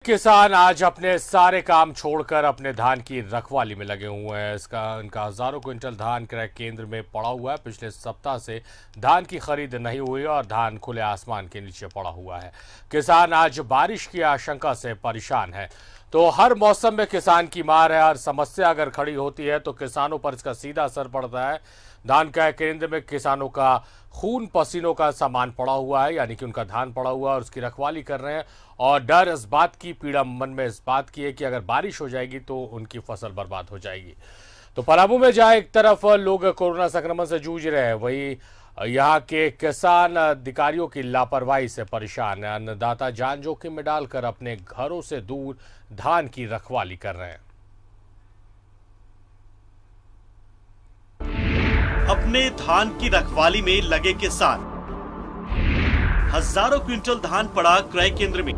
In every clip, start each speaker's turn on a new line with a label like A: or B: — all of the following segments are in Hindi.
A: किसान आज अपने सारे काम छोड़कर अपने धान की रखवाली में लगे हुए हैं। इनका हजारों क्विंटल धान क्रय केंद्र में पड़ा हुआ है। पिछले सप्ताह से धान की खरीद नहीं हुई और धान खुले आसमान के नीचे पड़ा हुआ है। किसान आज बारिश की आशंका से परेशान है। तो हर मौसम में किसान की मार है। हर समस्या अगर खड़ी होती है तो किसानों पर इसका सीधा असर पड़ता है। धान क्रय केंद्र में किसानों का खून पसीनों का सामान पड़ा हुआ है, यानी कि उनका धान पड़ा हुआ है और उसकी रखवाली कर रहे हैं। और डर इस बात की, पीड़ा मन में इस बात की है कि अगर बारिश हो जाएगी तो उनकी फसल बर्बाद हो जाएगी। तो पलामू में जहां एक तरफ लोग कोरोना संक्रमण से जूझ रहे हैं, वहीं यहाँ के किसान अधिकारियों की लापरवाही से परेशान है। अन्नदाता जान जोखिम में डालकर अपने घरों से दूर धान की रखवाली कर रहे हैं।
B: अपने धान की रखवाली में लगे किसान। हजारों क्विंटल धान पड़ा क्रय केंद्र में।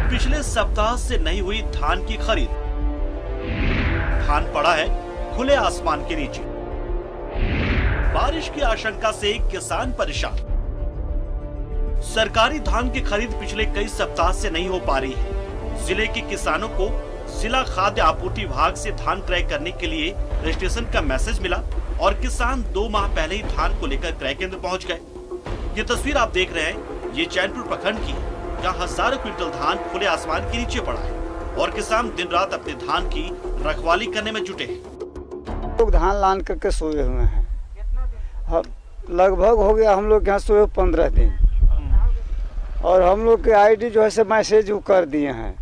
B: पिछले सप्ताह से नहीं हुई धान की खरीद। धान पड़ा है खुले आसमान के नीचे। बारिश की आशंका से किसान परेशान। सरकारी धान की खरीद पिछले कई सप्ताह से नहीं हो पा रही है। जिले के किसानों को जिला खाद्य आपूर्ति विभाग से धान क्रय करने के लिए रजिस्ट्रेशन का मैसेज मिला और किसान 2 माह पहले ही धान को लेकर क्रय केंद्र पहुंच गए। ये तस्वीर आप देख रहे हैं, ये चैनपुर प्रखंड की है, जहाँ हजारों क्विंटल धान खुले आसमान के नीचे पड़ा है और किसान दिन रात अपने धान की रखवाली करने में जुटे हैं।
C: लोग धान लान करके सोए हुए हैं। लगभग हो गया हम लोग यहाँ सोए 15 दिन और हम लोग के आईडी जो है से मैसेज कर दिए हैं।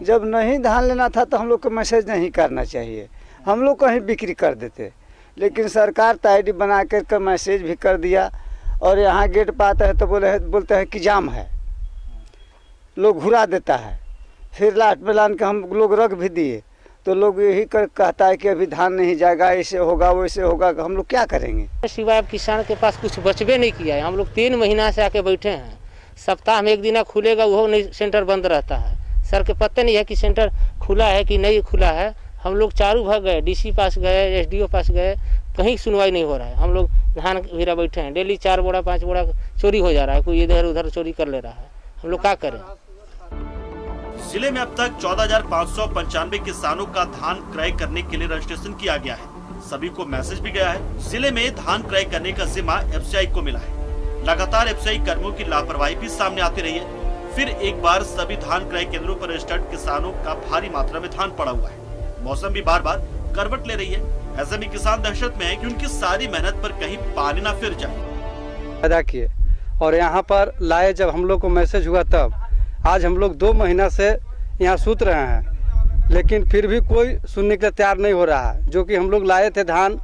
C: जब नहीं धान लेना था तो हम लोग को मैसेज नहीं करना चाहिए, हम लोग कहीं बिक्री कर देते। लेकिन सरकार तो आईडी बना कर मैसेज भी कर दिया और यहाँ गेट पर आता है तो बोलते हैं कि जाम है, लोग घुरा देता है। फिर लास्ट में लान के हम लोग रख भी दिए तो लोग यही कहता है कि अभी धान नहीं जाएगा, ऐसे होगा वैसे होगा। हम लोग क्या करेंगे?
D: सिवाय अब किसान के पास कुछ बचबे नहीं किया है। हम लोग 3 महीना से आके बैठे हैं। सप्ताह में 1 दिन खुलेगा, वो नहीं, सेंटर बंद रहता है। सर के पता नहीं है कि सेंटर खुला है कि नहीं खुला है। हम लोग चारों भाग गए, डीसी पास गए, एसडीओ पास गए, कहीं सुनवाई नहीं हो रहा है। हम लोग धान भिरा बैठे हैं। डेली 4 बोरा 5 बोरा चोरी हो जा रहा है, कोई इधर उधर चोरी कर ले रहा है। हम लोग क्या करें?
B: जिले में अब तक 14,595 किसानों का धान क्रय करने के लिए रजिस्ट्रेशन किया गया है। सभी को मैसेज भी गया है। जिले में धान क्रय करने का जिम्मा एफसीआई को मिला है। लगातार एफसीआई कर्मियों की लापरवाही भी सामने आती रही है। फिर एक बार सभी धान क्रय केंद्रों पर रजिस्टर्ड किसानों का भारी मात्रा में धान पड़ा हुआ है। मौसम भी बार बार करवट ले रही है। ऐसे में किसान दहशत में है कि उनकी सारी मेहनत पर कहीं पानी ना फिर जाए।
E: पैदा किए और यहाँ पर लाए। जब हम लोग को मैसेज हुआ तब आज हम लोग 2 महीना से यहाँ सूत रहे हैं, लेकिन फिर भी कोई सुनने के लिए तैयार नहीं हो रहा है। जो कि हम लोग लाए थे धान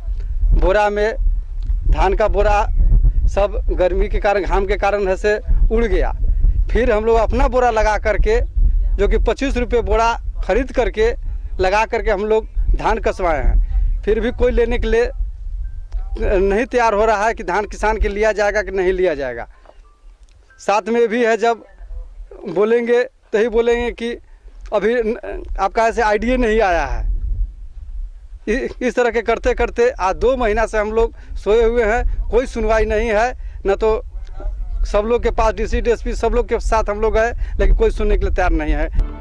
E: बोरा में, धान का बोरा सब गर्मी के कारण, घाम के कारण ऐसे उड़ गया। फिर हम लोग अपना बोरा लगा करके, जो कि 25 रुपये बोरा खरीद करके लगा करके हम लोग धान कसवाए हैं। फिर भी कोई लेने के लिए नहीं तैयार हो रहा है कि धान किसान के लिया जाएगा कि नहीं लिया जाएगा। साथ में भी है, जब बोलेंगे तो ही बोलेंगे कि अभी आपका ऐसे आईडिया नहीं आया है। इस तरह के करते करते आज 2 महीना से हम लोग सोए हुए हैं। कोई सुनवाई नहीं है, न तो सब लोग के पास डीसी डीएसपी सब लोग के साथ हम लोग हैं, लेकिन कोई सुनने के लिए तैयार नहीं है।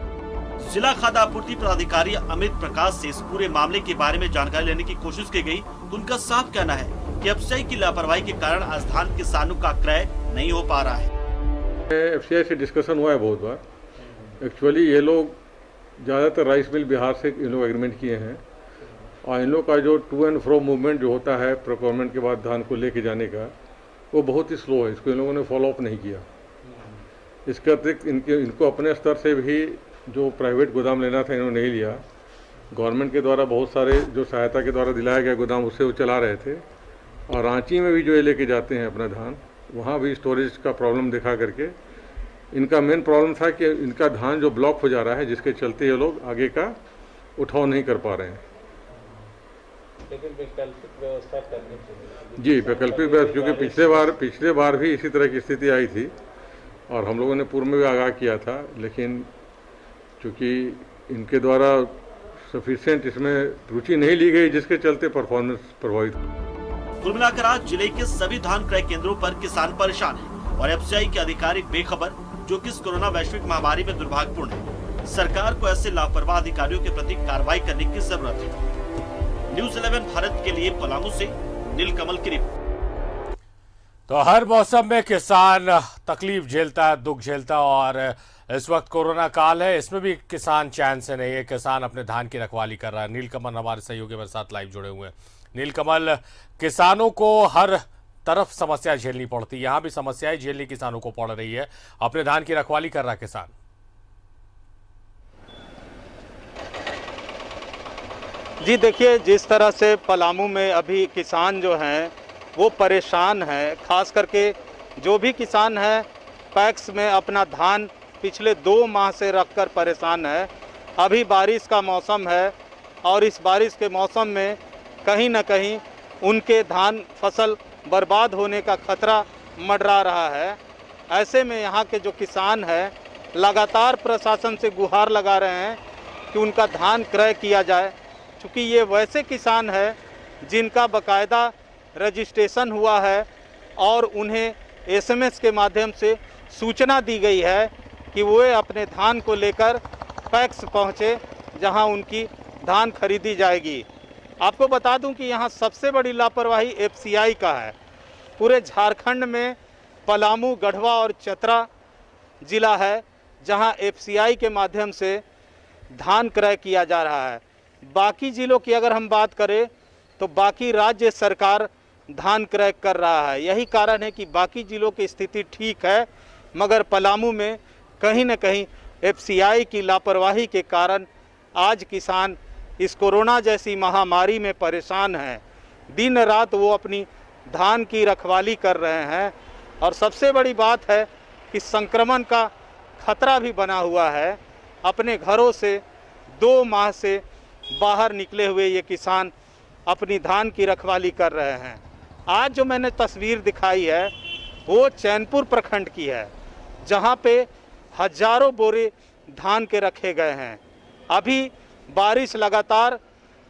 B: जिला खाद्य आपूर्ति पदाधिकारी अमित प्रकाश से इस पूरे मामले के बारे में जानकारी लेने की कोशिश की गई तो उनका साफ कहना है कि एफसीआई की लापरवाही के कारण आज धान किसानों का क्रय नहीं हो पा रहा है।
F: एफसीआई से डिस्कशन हुआ है बहुत बार। एक्चुअली ये लोग ज़्यादातर राइस मिल बिहार से इन लोग एग्रीमेंट किए हैं और इन लोग का जो टू एंड फ्रो मूवमेंट जो होता है प्रोक्योरमेंट के बाद धान को लेके जाने का, वो बहुत ही स्लो है। इसको इन लोगों ने फॉलो अप नहीं किया। इसके अतिरिक्त इनको अपने स्तर से भी जो प्राइवेट गोदाम लेना था इन्होंने नहीं लिया। गवर्नमेंट के द्वारा बहुत सारे जो सहायता के द्वारा दिलाया गया गोदाम, उससे वो चला रहे थे। और रांची में भी जो ये लेके जाते हैं अपना धान, वहाँ भी स्टोरेज का प्रॉब्लम दिखा करके इनका मेन प्रॉब्लम था कि इनका धान जो ब्लॉक हो जा रहा है, जिसके चलते ये लोग आगे का उठाव नहीं कर पा रहे हैं।
G: लेकिन वैकल्पिक व्यवस्था करनी चाहिए।
F: जी, वैकल्पिक व्यवस्था, क्योंकि पिछले बार भी इसी तरह की स्थिति आई थी और हम लोगों ने पूर्व में भी आगाह किया था, लेकिन चूँकि इनके द्वारा सफिशिएंट इसमें रुचि नहीं ली गई, जिसके चलते परफॉर्मेंस प्रभावित हुआ।
B: कुल मिलाकर आज जिले के सभी धान क्रय केंद्रों पर किसान परेशान हैं और एफसीआई के अधिकारी बेखबर। जो कि इस कोरोना वैश्विक महामारी में दुर्भाग्यपूर्ण है। सरकार को ऐसे लापरवाह अधिकारियों के प्रति कार्रवाई करने की जरूरत है। न्यूज़ 11 भारत के लिए पलामू से नीलकमल की रिपोर्ट।
A: तो हर मौसम में किसान तकलीफ झेलता है, दुख झेलता है, और इस वक्त कोरोना काल है, इसमें भी किसान चैन से नहीं है। किसान अपने धान की रखवाली कर रहा है। नीलकमल हमारे सहयोगी मेरे साथ लाइव जुड़े हुए हैं। नीलकमल, किसानों को हर तरफ समस्या झेलनी पड़ती है, यहाँ भी समस्याएं झेलनी किसानों को पड़ रही है। अपने धान की रखवाली कर रहा है किसान।
H: जी देखिए, जिस तरह से पलामू में अभी किसान जो हैं वो परेशान है, खास करके जो भी किसान है पैक्स में अपना धान पिछले 2 माह से रखकर परेशान है। अभी बारिश का मौसम है और इस बारिश के मौसम में कहीं ना कहीं उनके धान फसल बर्बाद होने का खतरा मंडरा रहा है। ऐसे में यहाँ के जो किसान हैं लगातार प्रशासन से गुहार लगा रहे हैं कि उनका धान क्रय किया जाए, क्योंकि ये वैसे किसान हैं जिनका बाकायदा रजिस्ट्रेशन हुआ है और उन्हें एसएमएस के माध्यम से सूचना दी गई है कि वे अपने धान को लेकर पैक्स पहुँचे, जहां उनकी धान खरीदी जाएगी। आपको बता दूं कि यहां सबसे बड़ी लापरवाही एफसीआई का है। पूरे झारखंड में पलामू, गढ़वा और चतरा जिला है जहां एफसीआई के माध्यम से धान क्रय किया जा रहा है। बाकी जिलों की अगर हम बात करें तो बाकी राज्य सरकार धान क्रय कर रहा है। यही कारण है कि बाकी जिलों की स्थिति ठीक है, मगर पलामू में कहीं न कहीं एफसीआई की लापरवाही के कारण आज किसान इस कोरोना जैसी महामारी में परेशान हैं। दिन रात वो अपनी धान की रखवाली कर रहे हैं और सबसे बड़ी बात है कि संक्रमण का खतरा भी बना हुआ है। अपने घरों से 2 माह से बाहर निकले हुए ये किसान अपनी धान की रखवाली कर रहे हैं। आज जो मैंने तस्वीर दिखाई है वो चैनपुर प्रखंड की है, जहां पे हजारों बोरे धान के रखे गए हैं। अभी बारिश लगातार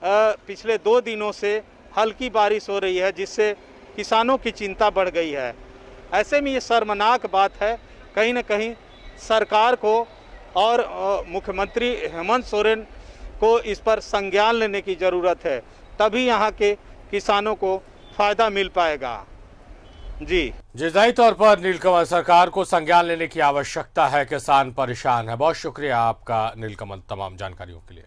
H: पिछले 2 दिनों से हल्की बारिश हो रही है, जिससे किसानों की चिंता बढ़ गई है। ऐसे में ये शर्मनाक बात है, कहीं न कहीं सरकार को और मुख्यमंत्री हेमंत सोरेन को इस पर संज्ञान लेने की ज़रूरत है, तभी यहाँ के किसानों को फ़ायदा मिल पाएगा। जी
A: जाहिर तौर पर नीलकमल, सरकार को संज्ञान लेने की आवश्यकता है, किसान परेशान है। बहुत शुक्रिया आपका नीलकमल तमाम जानकारियों के लिए।